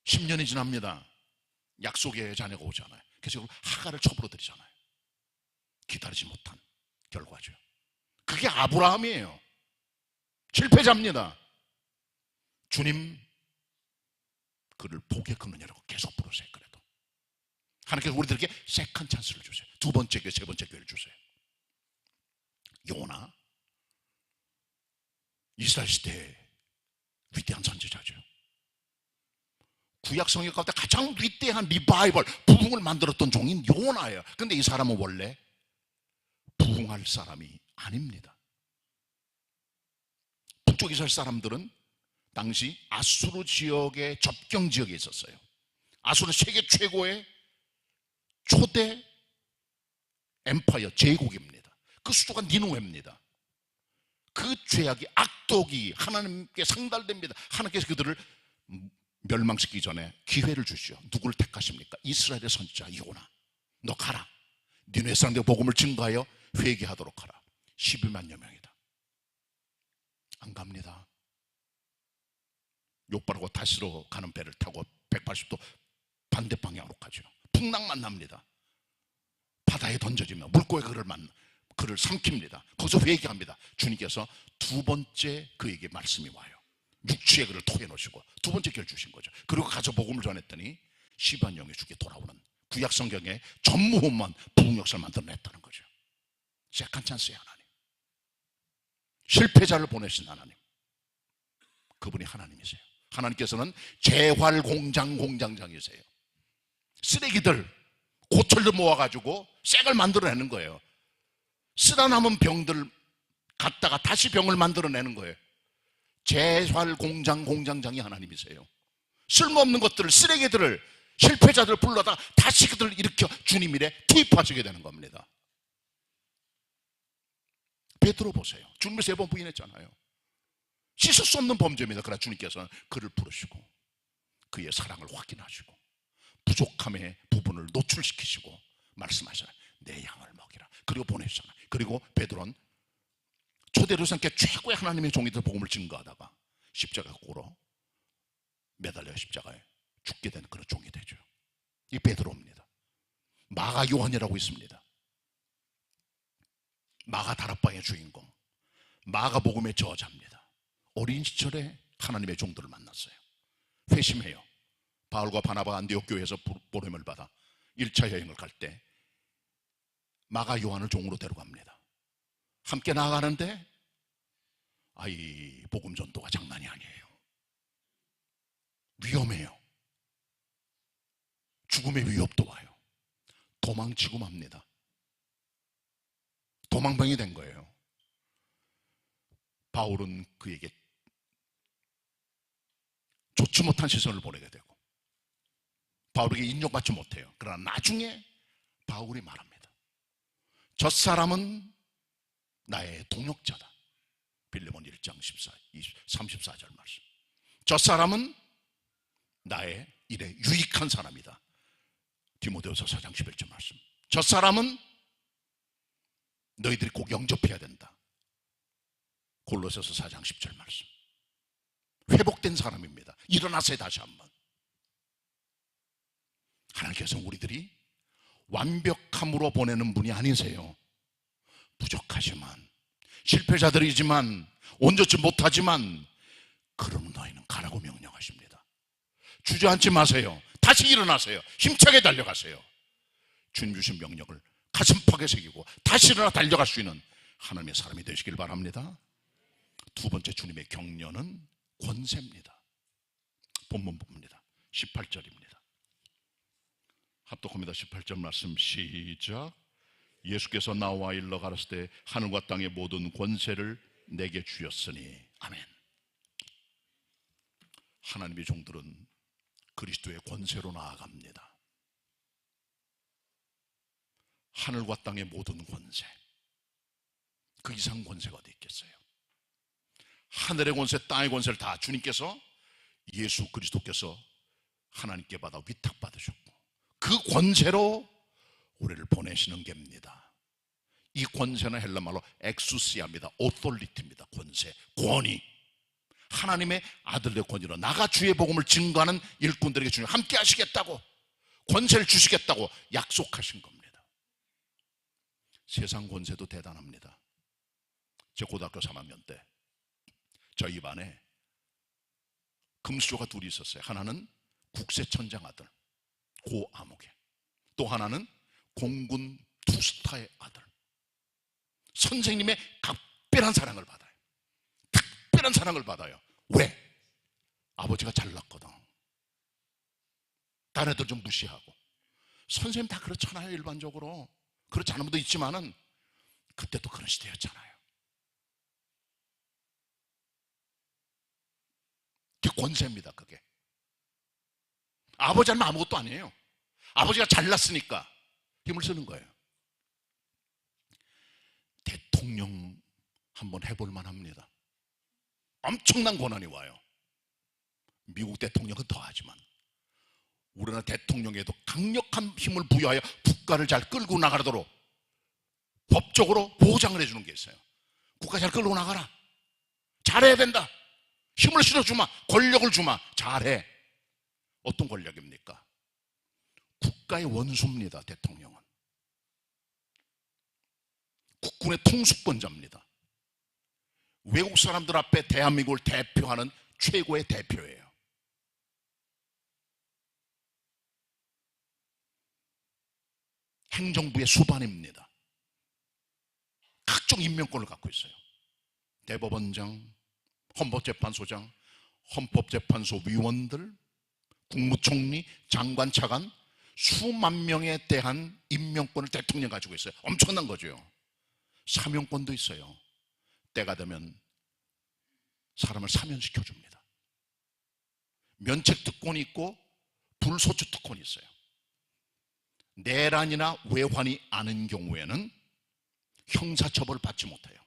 10년이 지납니다. 약속의 자녀가 오잖아요. 그래서 하가를 첩으로 들이잖아요. 기다리지 못한 결과죠. 그게 아브라함이에요. 실패자입니다. 주님 그를 복의 근원이라고 계속 부르세요. 그래도 하나님께서 우리들에게 세컨 찬스를 주세요. 두 번째 기회, 세 번째 기회를 주세요. 요나 이스라엘 시대의 위대한 선지자죠. 구약 성경 가운데 가장 위대한 리바이벌 부흥을 만들었던 종인 요나예요. 그런데 이 사람은 원래 부흥할 사람이 아닙니다. 북쪽 이스라엘 사람들은 당시 아수르 지역의 접경 지역에 있었어요. 아수르는 세계 최고의 초대 엠파이어 제국입니다. 그 수도가 니누웨입니다. 그 죄악이 악독이 하나님께 상달됩니다. 하나님께서 그들을 멸망시키기 전에 기회를 주시죠. 누구를 택하십니까? 이스라엘의 선지자 요나. 너 가라. 니누웨 사람들의 복음을 증거하여 회개하도록 하라. 12만여 명이다. 안 갑니다. 욕바르고 다시로 가는 배를 타고 180도 반대 방향으로 가죠. 풍랑만 납니다. 바다에 던져지며 물고기 그를 삼킵니다. 거기서 회개합니다. 주님께서 두 번째 그에게 말씀이 와요. 육체의 그를 토해 놓으시고 두 번째 기회를 주신 거죠. 그리고 가서 복음을 전했더니 10만 영의 주께 돌아오는 구약 성경의 전무후무한 부흥 역사를 만들어냈다는 거죠. 세컨 찬스의 하나님, 실패자를 보내신 하나님, 그분이 하나님이세요. 하나님께서는 재활공장 공장장이세요. 쓰레기들, 고철들 모아가지고 색을 만들어내는 거예요. 쓰다 남은 병들 갖다가 다시 병을 만들어내는 거예요. 재활공장 공장장이 하나님이세요. 쓸모없는 것들을, 쓰레기들을, 실패자들을 불러다 다시 그들을 일으켜 주님 일에 투입하시게 되는 겁니다. 베드로 보세요. 주님을 3번 부인했잖아요. 씻을 수 없는 범죄입니다. 그러나 주님께서는 그를 부르시고 그의 사랑을 확인하시고 부족함의 부분을 노출시키시고 말씀하시잖아요. 내 양을 먹이라. 그리고 보내시잖아요. 그리고 베드로는 초대교사님께 최고의 하나님의 종이들 복음을 증거하다가 십자가 고로 매달려 십자가에 죽게 된 그런 종이 되죠. 이 베드로입니다. 마가 요한이라고 있습니다. 마가 다락방의 주인공, 마가복음의 저자입니다. 어린 시절에 하나님의 종들을 만났어요. 회심해요. 바울과 바나바가 안디옥 교회에서 보냄을 받아 1차 여행을 갈 때 마가 요한을 종으로 데려갑니다. 함께 나아가는데 이 복음 전도가 장난이 아니에요. 위험해요. 죽음의 위협도 와요. 도망치고 맙니다. 도망병이 된 거예요. 바울은 그에게 좋지 못한 시선을 보내게 되고 바울에게 인정받지 못해요. 그러나 나중에 바울이 말합니다. 저 사람은 나의 동역자다. 빌레몬 1장 34절 말씀. 저 사람은 나의 일에 유익한 사람이다. 디모데후서 4장 11절 말씀. 저 사람은 너희들이 꼭 영접해야 된다. 골로새서 4장 10절 말씀. 회복된 사람입니다. 일어나세요. 다시 한번. 하나님께서는 우리들이 완벽함으로 보내는 분이 아니세요. 부족하지만, 실패자들이지만, 온전치 못하지만 그럼 너희는 가라고 명령하십니다. 주저앉지 마세요. 다시 일어나세요. 힘차게 달려가세요. 주님 주신 명령을 가슴팍에 새기고 다시 일어나 달려갈 수 있는 하나님의 사람이 되시길 바랍니다. 두 번째 주님의 격려는 권세입니다. 본문 부분입니다. 18절입니다. 합독합니다. 18절 말씀 시작. 예수께서 나와 일러 가라사대 하늘과 땅의 모든 권세를 내게 주셨으니. 아멘. 하나님의 종들은 그리스도의 권세로 나아갑니다. 하늘과 땅의 모든 권세, 그 이상 권세가 어디 있겠어요? 하늘의 권세, 땅의 권세를 다 주님께서, 예수 그리스도께서 하나님께 받아 위탁받으셨고 그 권세로 우리를 보내시는 게입니다. 이 권세는 헬라말로 엑수시아입니다. 오토리티입니다. 권세, 권위. 하나님의 아들의 권위로 나가 주의 복음을 증거하는 일꾼들에게 주님 함께 하시겠다고, 권세를 주시겠다고 약속하신 겁니다. 세상 권세도 대단합니다. 제 고등학교 3학년 때 저희 반에 금수저가 둘이 있었어요. 하나는 국세천장 아들 고아무개, 또 하나는 공군 투스타의 아들. 선생님의 각별한 사랑을 받아요. 특별한 사랑을 받아요. 왜? 아버지가 잘났거든. 다른 애들 좀 무시하고. 선생님 다 그렇잖아요. 일반적으로 그렇지 않은 분도 있지만은 그때도 그런 시대였잖아요. 그게 권세입니다. 그게 아버지 하면 아무것도 아니에요. 아버지가 잘났으니까 힘을 쓰는 거예요. 대통령 한번 해볼 만합니다. 엄청난 권한이 와요. 미국 대통령은 더하지만 우리나라 대통령에도 강력한 힘을 부여하여 국가를 잘 끌고 나가도록 법적으로 보장을 해주는 게 있어요. 국가 잘 끌고 나가라. 잘해야 된다. 힘을 실어주마. 권력을 주마. 잘해. 어떤 권력입니까? 국가의 원수입니다. 대통령은 국군의 통수권자입니다. 외국 사람들 앞에 대한민국을 대표하는 최고의 대표예요. 행정부의 수반입니다. 각종 임명권을 갖고 있어요. 대법원장, 헌법재판소장, 헌법재판소 위원들, 국무총리, 장관, 차관 수만 명에 대한 임명권을 대통령이 가지고 있어요. 엄청난 거죠. 사면권도 있어요. 때가 되면 사람을 사면시켜줍니다. 면책특권이 있고 불소추특권이 있어요. 내란이나 외환이 아닌 경우에는 형사처벌을 받지 못해요.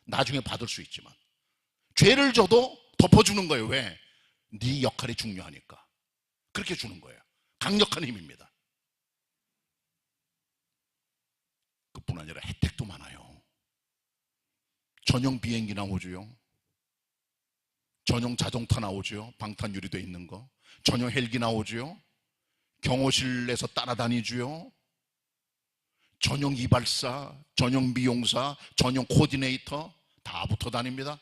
나중에 받을 수 있지만 죄를 져도 덮어주는 거예요. 왜? 네 역할이 중요하니까 그렇게 주는 거예요. 강력한 힘입니다. 그뿐 아니라 혜택도 많아요. 전용 비행기 나오죠. 전용 자동차 나오죠. 방탄 유리되어 있는 거. 전용 헬기 나오죠. 경호실에서 따라다니죠. 전용 이발사, 전용 미용사, 전용 코디네이터 다 붙어 다닙니다.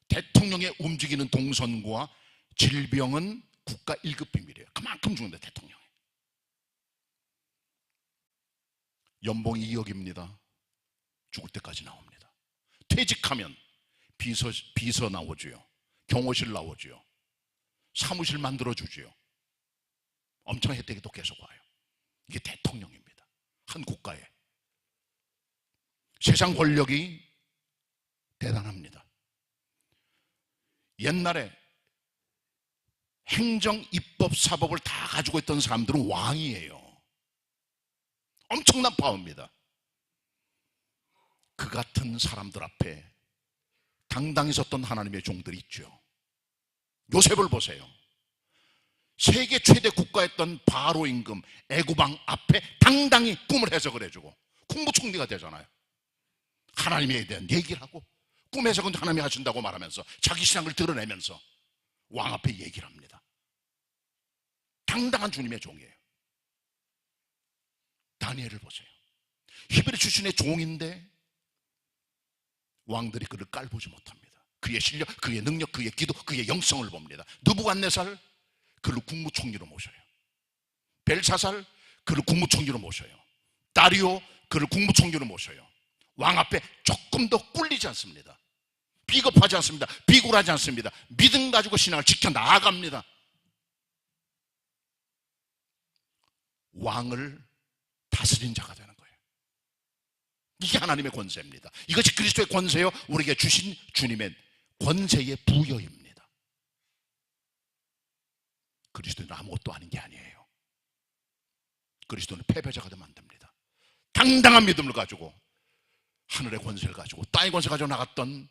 대통령의 움직이는 동선과 질병은 국가 1급 비밀이에요. 그만큼 중요한데 대통령이. 연봉이 2억입니다. 죽을 때까지 나옵니다. 퇴직하면 비서 나오죠. 경호실 나오죠. 사무실 만들어주죠. 엄청난 혜택이 또 계속 와요. 이게 대통령입니다. 한 국가에. 세상 권력이 대단합니다. 옛날에 행정, 입법, 사법을 다 가지고 있던 사람들은 왕이에요. 엄청난 파워입니다. 그 같은 사람들 앞에 당당히 섰던 하나님의 종들이 있죠. 요셉을 보세요. 세계 최대 국가였던 바로 임금 애굽왕 앞에 당당히 꿈을 해석을 해주고 국무총리가 되잖아요. 하나님에 대한 얘기를 하고 꿈 해석은 하나님이 하신다고 말하면서 자기 신앙을 드러내면서 왕 앞에 얘기를 합니다. 당당한 주님의 종이에요. 다니엘을 보세요. 히브리 출신의 종인데 왕들이 그를 깔보지 못합니다. 그의 실력, 그의 능력, 그의 기도, 그의 영성을 봅니다. 느부갓네살 그를 국무총리로 모셔요. 벨사살 그를 국무총리로 모셔요. 다리오 그를 국무총리로 모셔요. 왕 앞에 조금 더 꿀리지 않습니다. 비겁하지 않습니다. 비굴하지 않습니다. 믿음 가지고 신앙을 지켜 나아갑니다. 왕을 다스린 자가 되는 거예요. 이게 하나님의 권세입니다. 이것이 그리스도의 권세요. 우리에게 주신 주님의 권세의 부여입니다. 그리스도는 아무것도 아닌 게 아니에요. 그리스도는 패배자가 되면 안 됩니다. 당당한 믿음을 가지고 하늘의 권세를 가지고 땅의 권세 가지고 나갔던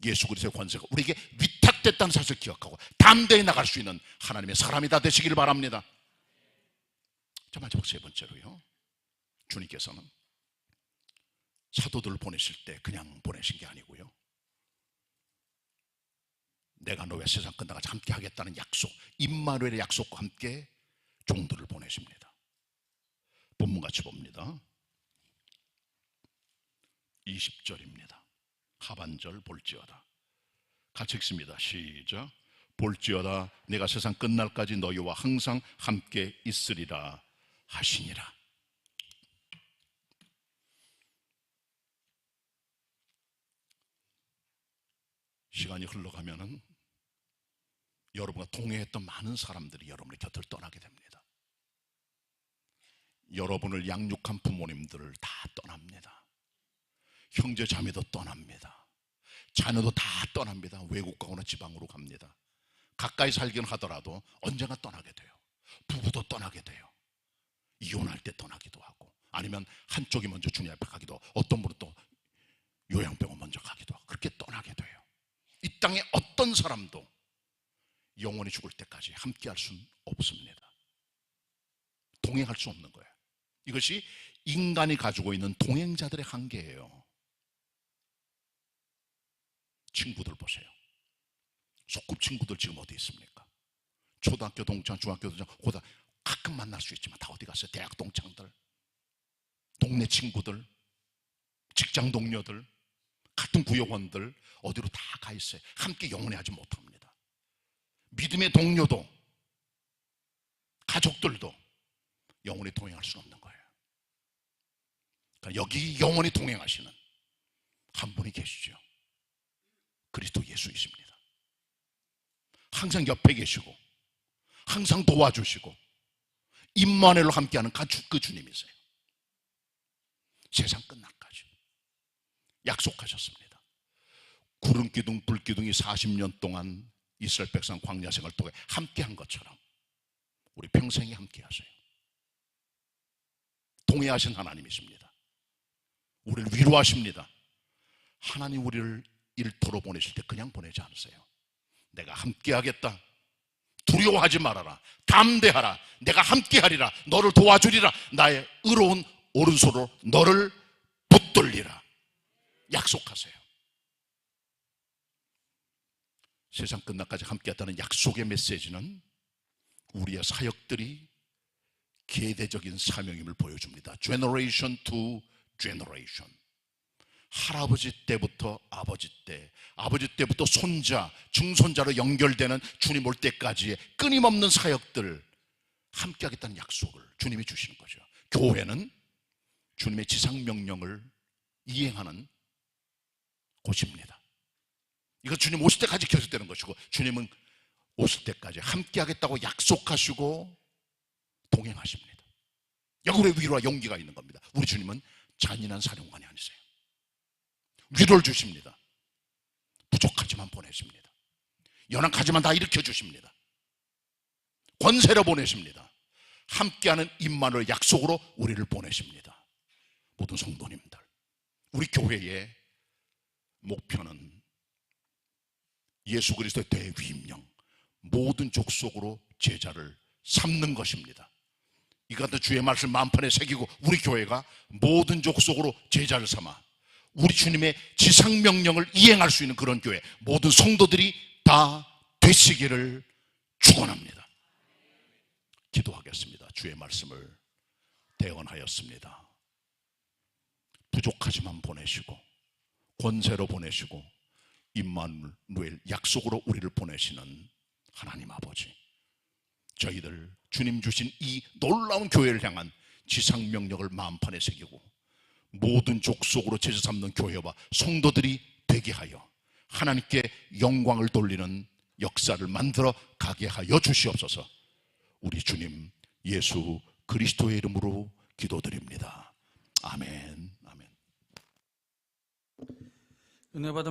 예수 그리스도의 권세가 우리에게 위탁됐다는 사실을 기억하고 담대히 나갈 수 있는 하나님의 사람이 다 되시기를 바랍니다. 자, 마지막 세 번째로요. 주님께서는 사도들을 보내실 때 그냥 보내신 게 아니고요. 내가 너와 세상 끝나가지 함께 하겠다는 약속, 임마누엘의 약속과 함께 종들을 보내십니다. 본문같이 봅니다. 20절입니다. 하반절 볼지어다. 같이 읽습니다. 시작. 볼지어다 내가 세상 끝날까지 너희와 항상 함께 있으리라 하시니라. 시간이 흘러가면은 여러분과 동행했던 많은 사람들이 여러분의 곁을 떠나게 됩니다. 여러분을 양육한 부모님들을 다 떠납니다. 형제 자매도 떠납니다. 자녀도 다 떠납니다. 외국 가거나 지방으로 갑니다. 가까이 살긴 하더라도 언젠가 떠나게 돼요. 부부도 떠나게 돼요. 이혼할 때 떠나기도 하고 아니면 한쪽이 먼저 주님 앞에 가기도 하고 어떤 분은 또 요양병원 먼저 가기도 하고 그렇게 떠나게 돼요. 이 땅에 어떤 사람도 영원히 죽을 때까지 함께 할 수는 없습니다. 동행할 수 없는 거예요. 이것이 인간이 가지고 있는 동행자들의 한계예요. 친구들 보세요. 소꿉친구들 지금 어디 있습니까? 초등학교 동창, 중학교 동창, 고등학교 가끔 만날 수 있지만 다 어디 갔어요? 대학 동창들, 동네 친구들, 직장 동료들, 같은 구역원들 어디로 다 가 있어요. 함께 영원히 하지 못합니다. 믿음의 동료도 가족들도 영원히 동행할 수는 없는 거예요. 그러니까 여기 영원히 동행하시는 한 분이 계시죠. 그리스도 예수이십니다. 항상 옆에 계시고 항상 도와주시고 임마누엘로 함께하는 그 주님이세요. 세상 끝날까지 약속하셨습니다. 구름기둥 불기둥이 40년 동안 이스라엘 백성 광야 생활 동안 함께한 것처럼 우리 평생에 함께하세요. 동행하신 하나님이십니다. 우리를 위로하십니다. 하나님 우리를 일터로 보내실 때 그냥 보내지 않으세요. 내가 함께하겠다. 두려워하지 말아라. 담대하라. 내가 함께하리라. 너를 도와주리라. 나의 의로운 오른손으로 너를 붙들리라. 약속하세요. 세상 끝날까지 함께했다는 약속의 메시지는 우리의 사역들이 계대적인 사명임을 보여줍니다. Generation to generation. 할아버지 때부터 아버지 때, 아버지 때부터 손자, 증손자로 연결되는 주님 올 때까지의 끊임없는 사역들 함께하겠다는 약속을 주님이 주시는 거죠. 교회는 주님의 지상명령을 이행하는 곳입니다. 이거 주님 오실 때까지 계속되는 것이고, 주님은 오실 때까지 함께하겠다고 약속하시고 동행하십니다. 여기 우리의 위로와 용기가 있는 겁니다. 우리 주님은 잔인한 사령관이 아니세요. 위로를 주십니다. 부족하지만 보내십니다. 연약하지만 다 일으켜 주십니다. 권세로 보내십니다. 함께하는 임마누엘 약속으로 우리를 보내십니다. 모든 성도님들, 우리 교회의 목표는 예수 그리스도의 대위임령, 모든 족속으로 제자를 삼는 것입니다. 이 같은 주의 말씀 만판에 새기고 우리 교회가 모든 족속으로 제자를 삼아 우리 주님의 지상명령을 이행할 수 있는 그런 교회, 모든 성도들이 다 되시기를 축원합니다. 기도하겠습니다. 주의 말씀을 대언하였습니다. 부족하지만 보내시고 권세로 보내시고 임마누엘 약속으로 우리를 보내시는 하나님 아버지, 저희들 주님 주신 이 놀라운 교회를 향한 지상명령을 마음판에 새기고 모든 족속으로 제자 삼는 교회와 성도들이 되게 하여 하나님께 영광을 돌리는 역사를 만들어 가게 하여 주시옵소서. 우리 주님 예수 그리스도의 이름으로 기도드립니다. 아멘. 아멘. 은혜 받은